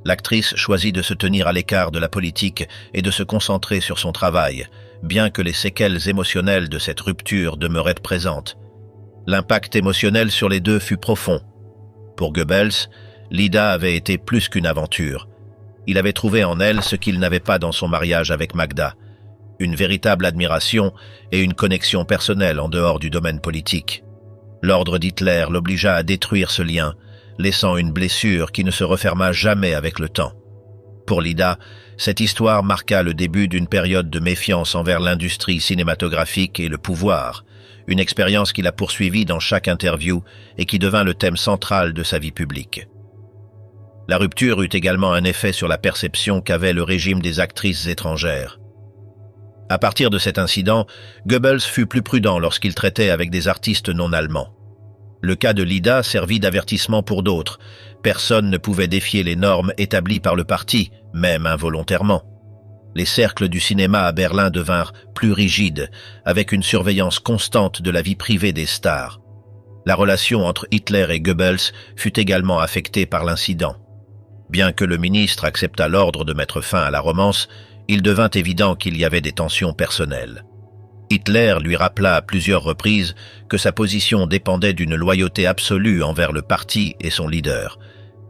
A: L'actrice choisit de se tenir à l'écart de la politique et de se concentrer sur son travail, bien que les séquelles émotionnelles de cette rupture demeuraient présentes. L'impact émotionnel sur les deux fut profond. Pour Goebbels, Lida avait été plus qu'une aventure. Il avait trouvé en elle ce qu'il n'avait pas dans son mariage avec Magda, une véritable admiration et une connexion personnelle en dehors du domaine politique. L'ordre d'Hitler l'obligea à détruire ce lien, laissant une blessure qui ne se referma jamais avec le temps. Pour Lida, cette histoire marqua le début d'une période de méfiance envers l'industrie cinématographique et le pouvoir, une expérience qui l'a poursuivie dans chaque interview et qui devint le thème central de sa vie publique. La rupture eut également un effet sur la perception qu'avait le régime des actrices étrangères. À partir de cet incident, Goebbels fut plus prudent lorsqu'il traitait avec des artistes non allemands. Le cas de Lida servit d'avertissement pour d'autres. Personne ne pouvait défier les normes établies par le parti, même involontairement. Les cercles du cinéma à Berlin devinrent plus rigides, avec une surveillance constante de la vie privée des stars. La relation entre Hitler et Goebbels fut également affectée par l'incident. Bien que le ministre acceptât l'ordre de mettre fin à la romance, il devint évident qu'il y avait des tensions personnelles. Hitler lui rappela à plusieurs reprises que sa position dépendait d'une loyauté absolue envers le parti et son leader.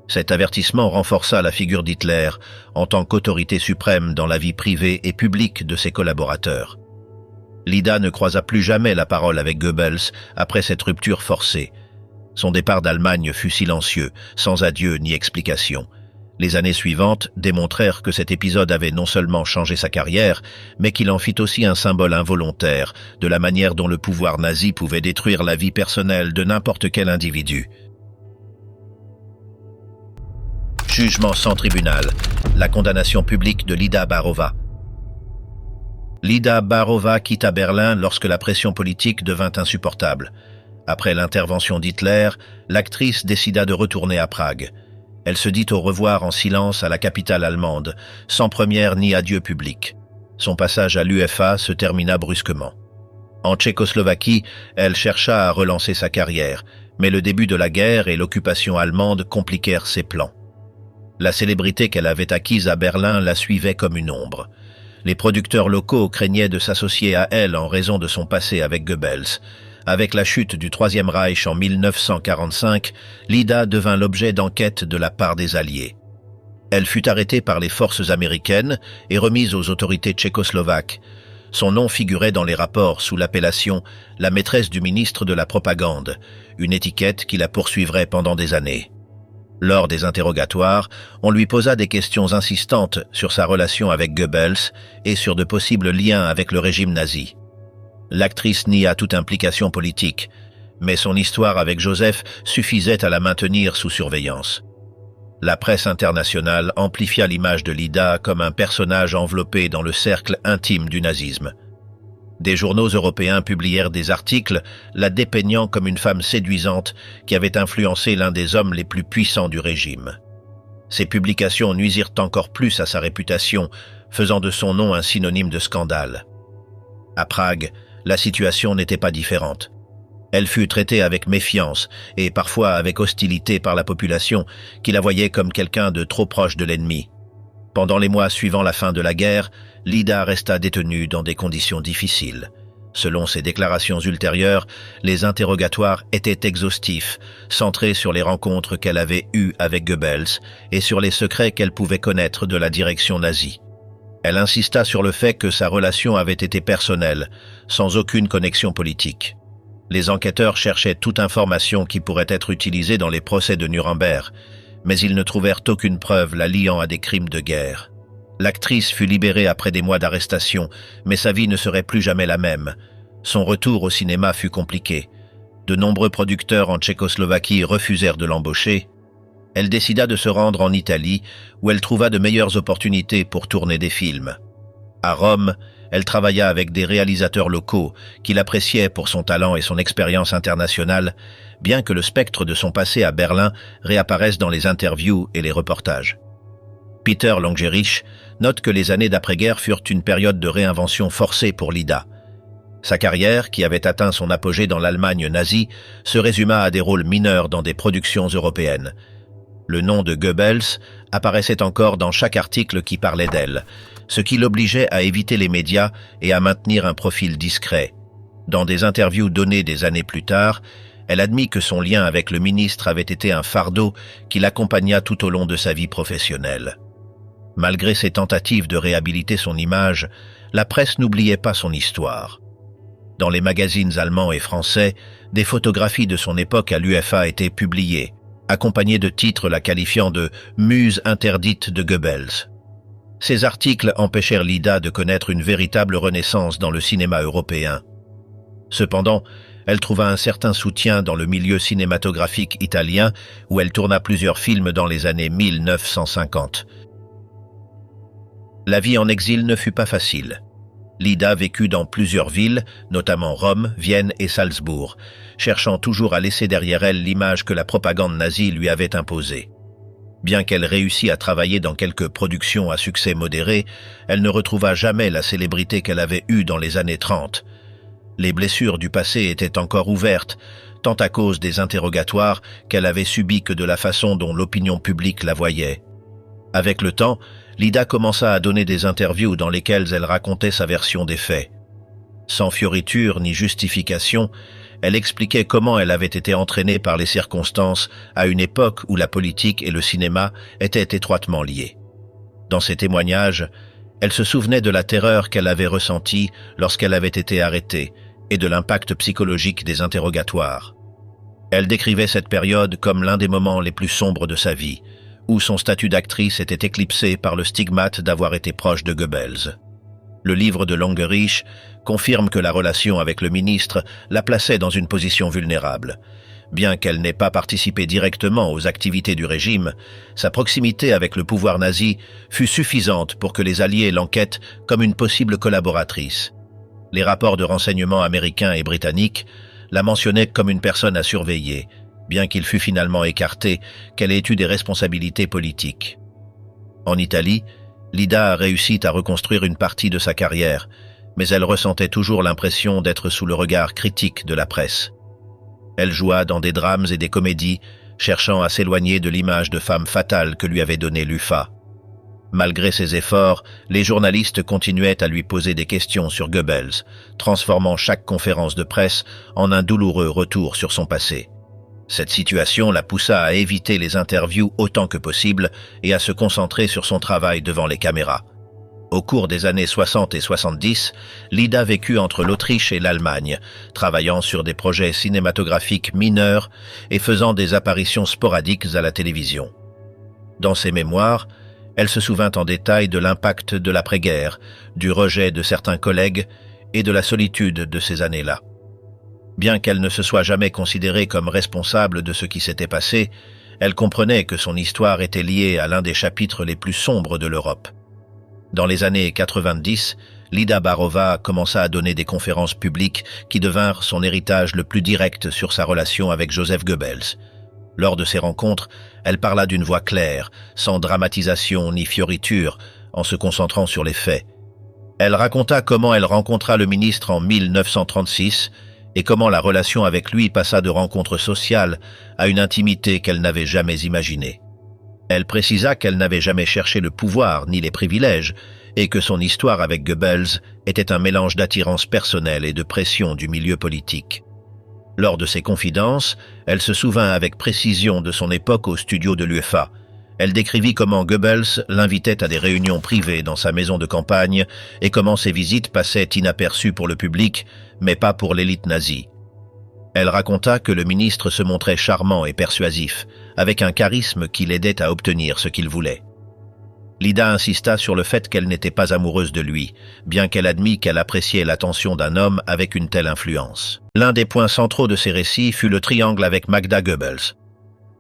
A: Cet avertissement renforça la figure d'Hitler en tant qu'autorité suprême dans la vie privée et publique de ses collaborateurs. Lida ne croisa plus jamais la parole avec Goebbels après cette rupture forcée. Son départ d'Allemagne fut silencieux, sans adieu ni explication. Les années suivantes démontrèrent que cet épisode avait non seulement changé sa carrière, mais qu'il en fit aussi un symbole involontaire de la manière dont le pouvoir nazi pouvait détruire la vie personnelle de n'importe quel individu. Jugement sans tribunal, la condamnation publique de Lida Bárova. Lida Bárova quitta Berlin lorsque la pression politique devint insupportable. Après l'intervention d'Hitler, l'actrice décida de retourner à Prague. Elle se dit au revoir en silence à la capitale allemande, sans première ni adieu public. Son passage à l'UEFA se termina brusquement. En Tchécoslovaquie, elle chercha à relancer sa carrière, mais le début de la guerre et l'occupation allemande compliquèrent ses plans. La célébrité qu'elle avait acquise à Berlin la suivait comme une ombre. Les producteurs locaux craignaient de s'associer à elle en raison de son passé avec Goebbels. Avec la chute du Troisième Reich en 1945, Lida devint l'objet d'enquêtes de la part des Alliés. Elle fut arrêtée par les forces américaines et remise aux autorités tchécoslovaques. Son nom figurait dans les rapports sous l'appellation « la maîtresse du ministre de la propagande », une étiquette qui la poursuivrait pendant des années. Lors des interrogatoires, on lui posa des questions insistantes sur sa relation avec Goebbels et sur de possibles liens avec le régime nazi. L'actrice nia toute implication politique, mais son histoire avec Joseph suffisait à la maintenir sous surveillance. La presse internationale amplifia l'image de Lida comme un personnage enveloppé dans le cercle intime du nazisme. Des journaux européens publièrent des articles la dépeignant comme une femme séduisante qui avait influencé l'un des hommes les plus puissants du régime. Ces publications nuisirent encore plus à sa réputation, faisant de son nom un synonyme de scandale. À Prague, la situation n'était pas différente. Elle fut traitée avec méfiance et parfois avec hostilité par la population qui la voyait comme quelqu'un de trop proche de l'ennemi. Pendant les mois suivant la fin de la guerre, Lida resta détenue dans des conditions difficiles. Selon ses déclarations ultérieures, les interrogatoires étaient exhaustifs, centrés sur les rencontres qu'elle avait eues avec Goebbels et sur les secrets qu'elle pouvait connaître de la direction nazie. Elle insista sur le fait que sa relation avait été personnelle, sans aucune connexion politique. Les enquêteurs cherchaient toute information qui pourrait être utilisée dans les procès de Nuremberg, mais ils ne trouvèrent aucune preuve la liant à des crimes de guerre. L'actrice fut libérée après des mois d'arrestation, mais sa vie ne serait plus jamais la même. Son retour au cinéma fut compliqué. De nombreux producteurs en Tchécoslovaquie refusèrent de l'embaucher. Elle décida de se rendre en Italie, où elle trouva de meilleures opportunités pour tourner des films. À Rome, elle travailla avec des réalisateurs locaux qui l'appréciaient pour son talent et son expérience internationale, bien que le spectre de son passé à Berlin réapparaisse dans les interviews et les reportages. Peter Longerich note que les années d'après-guerre furent une période de réinvention forcée pour Lida. Sa carrière, qui avait atteint son apogée dans l'Allemagne nazie, se résuma à des rôles mineurs dans des productions européennes. Le nom de Goebbels apparaissait encore dans chaque article qui parlait d'elle, ce qui l'obligeait à éviter les médias et à maintenir un profil discret. Dans des interviews données des années plus tard, elle admit que son lien avec le ministre avait été un fardeau qui l'accompagna tout au long de sa vie professionnelle. Malgré ses tentatives de réhabiliter son image, la presse n'oubliait pas son histoire. Dans les magazines allemands et français, des photographies de son époque à l'UFA étaient publiées, accompagnées de titres la qualifiant de « muse interdite de Goebbels ». Ces articles empêchèrent Lida de connaître une véritable renaissance dans le cinéma européen. Cependant, elle trouva un certain soutien dans le milieu cinématographique italien où elle tourna plusieurs films dans les années 1950. La vie en exil ne fut pas facile. Lida vécut dans plusieurs villes, notamment Rome, Vienne et Salzbourg, cherchant toujours à laisser derrière elle l'image que la propagande nazie lui avait imposée. Bien qu'elle réussit à travailler dans quelques productions à succès modéré, elle ne retrouva jamais la célébrité qu'elle avait eue dans les années 30. Les blessures du passé étaient encore ouvertes, tant à cause des interrogatoires qu'elle avait subis que de la façon dont l'opinion publique la voyait. Avec le temps, Lida commença à donner des interviews dans lesquelles elle racontait sa version des faits. Sans fioriture ni justification, elle expliquait comment elle avait été entraînée par les circonstances à une époque où la politique et le cinéma étaient étroitement liés. Dans ses témoignages, elle se souvenait de la terreur qu'elle avait ressentie lorsqu'elle avait été arrêtée et de l'impact psychologique des interrogatoires. Elle décrivait cette période comme l'un des moments les plus sombres de sa vie, où son statut d'actrice était éclipsé par le stigmate d'avoir été proche de Goebbels. Le livre de Langerich confirme que la relation avec le ministre la plaçait dans une position vulnérable. Bien qu'elle n'ait pas participé directement aux activités du régime, sa proximité avec le pouvoir nazi fut suffisante pour que les Alliés l'enquêtent comme une possible collaboratrice. Les rapports de renseignement américains et britanniques la mentionnaient comme une personne à surveiller, bien qu'il fût finalement écarté qu'elle ait eu des responsabilités politiques. En Italie, Lida a réussi à reconstruire une partie de sa carrière, mais elle ressentait toujours l'impression d'être sous le regard critique de la presse. Elle joua dans des drames et des comédies, cherchant à s'éloigner de l'image de femme fatale que lui avait donnée l'UFA. Malgré ses efforts, les journalistes continuaient à lui poser des questions sur Goebbels, transformant chaque conférence de presse en un douloureux retour sur son passé. Cette situation la poussa à éviter les interviews autant que possible et à se concentrer sur son travail devant les caméras. Au cours des années 60 et 70, Lida vécut entre l'Autriche et l'Allemagne, travaillant sur des projets cinématographiques mineurs et faisant des apparitions sporadiques à la télévision. Dans ses mémoires, elle se souvint en détail de l'impact de l'après-guerre, du rejet de certains collègues et de la solitude de ces années-là. Bien qu'elle ne se soit jamais considérée comme responsable de ce qui s'était passé, elle comprenait que son histoire était liée à l'un des chapitres les plus sombres de l'Europe. Dans les années 90, Lida Barova commença à donner des conférences publiques qui devinrent son héritage le plus direct sur sa relation avec Joseph Goebbels. Lors de ces rencontres, elle parla d'une voix claire, sans dramatisation ni fioriture, en se concentrant sur les faits. Elle raconta comment elle rencontra le ministre en 1936 et comment la relation avec lui passa de rencontres sociales à une intimité qu'elle n'avait jamais imaginée. Elle précisa qu'elle n'avait jamais cherché le pouvoir ni les privilèges et que son histoire avec Goebbels était un mélange d'attirance personnelle et de pression du milieu politique. Lors de ses confidences, elle se souvint avec précision de son époque au studio de l'UFA. Elle décrivit comment Goebbels l'invitait à des réunions privées dans sa maison de campagne et comment ces visites passaient inaperçues pour le public, mais pas pour l'élite nazie. Elle raconta que le ministre se montrait charmant et persuasif, avec un charisme qui l'aidait à obtenir ce qu'il voulait. Lida insista sur le fait qu'elle n'était pas amoureuse de lui, bien qu'elle admit qu'elle appréciait l'attention d'un homme avec une telle influence. L'un des points centraux de ses récits fut le triangle avec Magda Goebbels.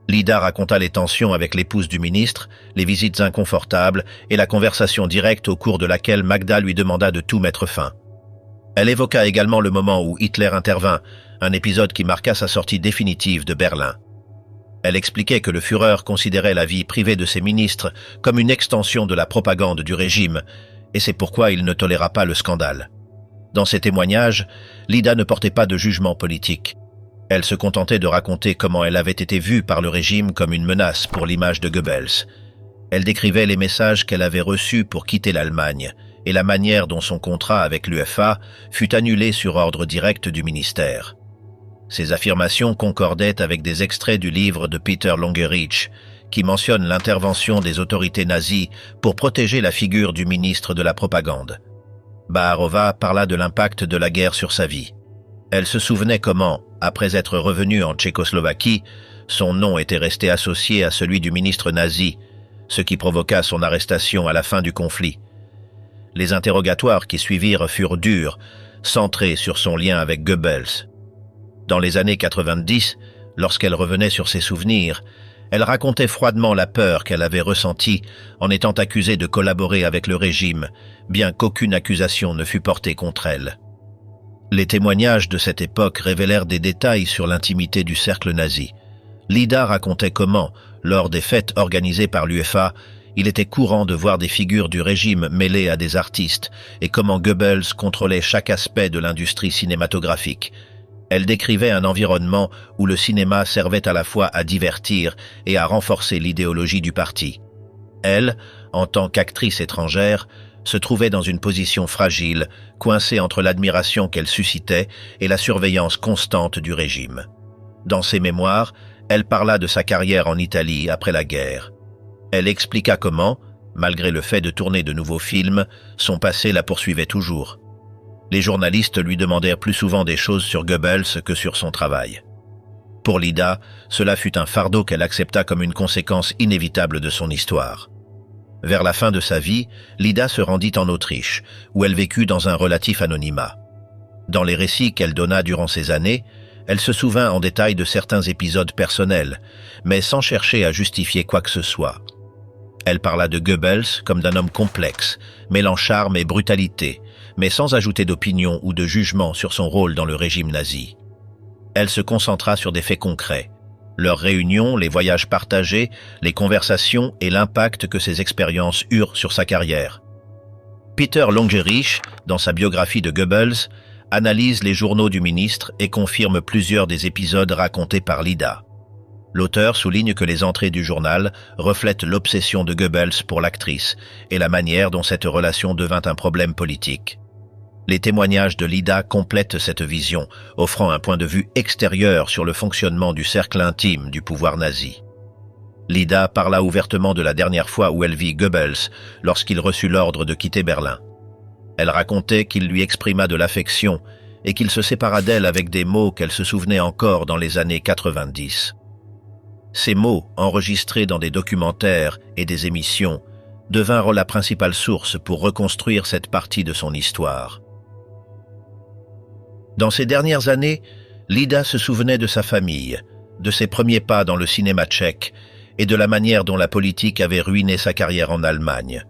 A: Lida raconta les tensions avec l'épouse du ministre, les visites inconfortables et la conversation directe au cours de laquelle Magda lui demanda de tout mettre fin. Elle évoqua également le moment où Hitler intervint, un épisode qui marqua sa sortie définitive de Berlin. Elle expliquait que le Führer considérait la vie privée de ses ministres comme une extension de la propagande du régime, et c'est pourquoi il ne toléra pas le scandale. Dans ses témoignages, Lida ne portait pas de jugement politique. Elle se contentait de raconter comment elle avait été vue par le régime comme une menace pour l'image de Goebbels. Elle décrivait les messages qu'elle avait reçus pour quitter l'Allemagne et la manière dont son contrat avec l'UEFA fut annulé sur ordre direct du ministère. Ces affirmations concordaient avec des extraits du livre de Peter Longerich, qui mentionne l'intervention des autorités nazies pour protéger la figure du ministre de la propagande. Baharova parla de l'impact de la guerre sur sa vie. Elle se souvenait comment, après être revenue en Tchécoslovaquie, son nom était resté associé à celui du ministre nazi, ce qui provoqua son arrestation à la fin du conflit. Les interrogatoires qui suivirent furent durs, centrés sur son lien avec Goebbels. Dans les années 90, lorsqu'elle revenait sur ses souvenirs, elle racontait froidement la peur qu'elle avait ressentie en étant accusée de collaborer avec le régime, bien qu'aucune accusation ne fût portée contre elle. Les témoignages de cette époque révélèrent des détails sur l'intimité du cercle nazi. Lida racontait comment, lors des fêtes organisées par l'UEFA, il était courant de voir des figures du régime mêlées à des artistes et comment Goebbels contrôlait chaque aspect de l'industrie cinématographique. Elle décrivait un environnement où le cinéma servait à la fois à divertir et à renforcer l'idéologie du parti. Elle, en tant qu'actrice étrangère, se trouvait dans une position fragile, coincée entre l'admiration qu'elle suscitait et la surveillance constante du régime. Dans ses mémoires, elle parla de sa carrière en Italie après la guerre. Elle expliqua comment, malgré le fait de tourner de nouveaux films, son passé la poursuivait toujours. Les journalistes lui demandèrent plus souvent des choses sur Goebbels que sur son travail. Pour Lida, cela fut un fardeau qu'elle accepta comme une conséquence inévitable de son histoire. Vers la fin de sa vie, Lida se rendit en Autriche, où elle vécut dans un relatif anonymat. Dans les récits qu'elle donna durant ces années, elle se souvint en détail de certains épisodes personnels, mais sans chercher à justifier quoi que ce soit. Elle parla de Goebbels comme d'un homme complexe, mêlant charme et brutalité, mais sans ajouter d'opinion ou de jugement sur son rôle dans le régime nazi. Elle se concentra sur des faits concrets, leurs réunions, les voyages partagés, les conversations et l'impact que ces expériences eurent sur sa carrière. Peter Longerich, dans sa biographie de Goebbels, analyse les journaux du ministre et confirme plusieurs des épisodes racontés par Lida. L'auteur souligne que les entrées du journal reflètent l'obsession de Goebbels pour l'actrice et la manière dont cette relation devint un problème politique. Les témoignages de Lida complètent cette vision, offrant un point de vue extérieur sur le fonctionnement du cercle intime du pouvoir nazi. Lida parla ouvertement de la dernière fois où elle vit Goebbels lorsqu'il reçut l'ordre de quitter Berlin. Elle racontait qu'il lui exprima de l'affection et qu'il se sépara d'elle avec des mots qu'elle se souvenait encore dans les années 90. Ces mots, enregistrés dans des documentaires et des émissions, devinrent la principale source pour reconstruire cette partie de son histoire. Dans ces dernières années, Lida se souvenait de sa famille, de ses premiers pas dans le cinéma tchèque et de la manière dont la politique avait ruiné sa carrière en Allemagne.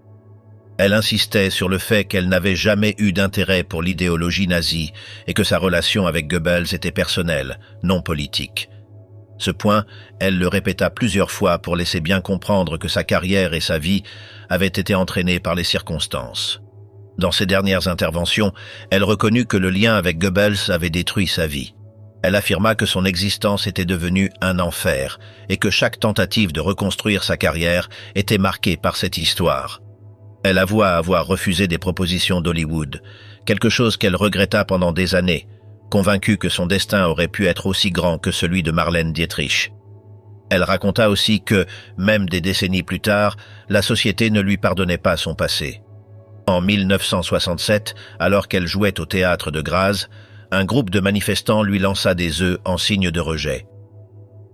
A: Elle insistait sur le fait qu'elle n'avait jamais eu d'intérêt pour l'idéologie nazie et que sa relation avec Goebbels était personnelle, non politique. Ce point, elle le répéta plusieurs fois pour laisser bien comprendre que sa carrière et sa vie avaient été entraînées par les circonstances. Dans ses dernières interventions, elle reconnut que le lien avec Goebbels avait détruit sa vie. Elle affirma que son existence était devenue un enfer et que chaque tentative de reconstruire sa carrière était marquée par cette histoire. Elle avoua avoir refusé des propositions d'Hollywood, quelque chose qu'elle regretta pendant des années, convaincue que son destin aurait pu être aussi grand que celui de Marlène Dietrich. Elle raconta aussi que, même des décennies plus tard, la société ne lui pardonnait pas son passé. En 1967, alors qu'elle jouait au théâtre de Graz, un groupe de manifestants lui lança des œufs en signe de rejet.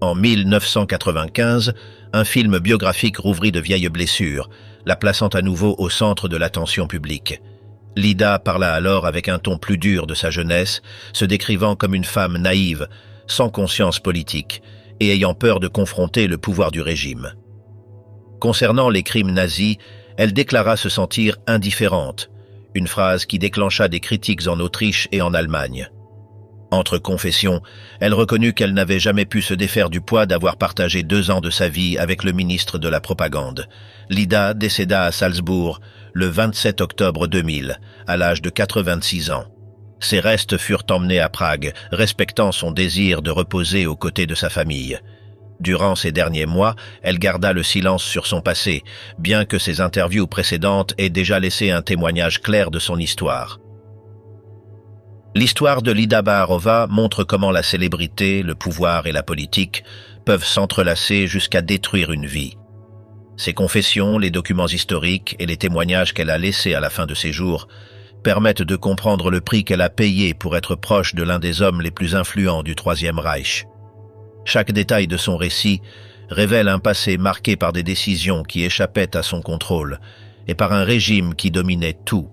A: En 1995, un film biographique rouvrit de vieilles blessures, la plaçant à nouveau au centre de l'attention publique. Lida parla alors avec un ton plus dur de sa jeunesse, se décrivant comme une femme naïve, sans conscience politique, et ayant peur de confronter le pouvoir du régime. Concernant les crimes nazis, elle déclara se sentir indifférente, une phrase qui déclencha des critiques en Autriche et en Allemagne. Entre confessions, elle reconnut qu'elle n'avait jamais pu se défaire du poids d'avoir partagé 2 ans de sa vie avec le ministre de la propagande. Lida décéda à Salzbourg le 27 octobre 2000, à l'âge de 86 ans. Ses restes furent emmenés à Prague, respectant son désir de reposer aux côtés de sa famille. Durant ces derniers mois, elle garda le silence sur son passé, bien que ses interviews précédentes aient déjà laissé un témoignage clair de son histoire. L'histoire de Lida Baarova montre comment la célébrité, le pouvoir et la politique peuvent s'entrelacer jusqu'à détruire une vie. Ses confessions, les documents historiques et les témoignages qu'elle a laissés à la fin de ses jours permettent de comprendre le prix qu'elle a payé pour être proche de l'un des hommes les plus influents du Troisième Reich. Chaque détail de son récit révèle un passé marqué par des décisions qui échappaient à son contrôle et par un régime qui dominait tout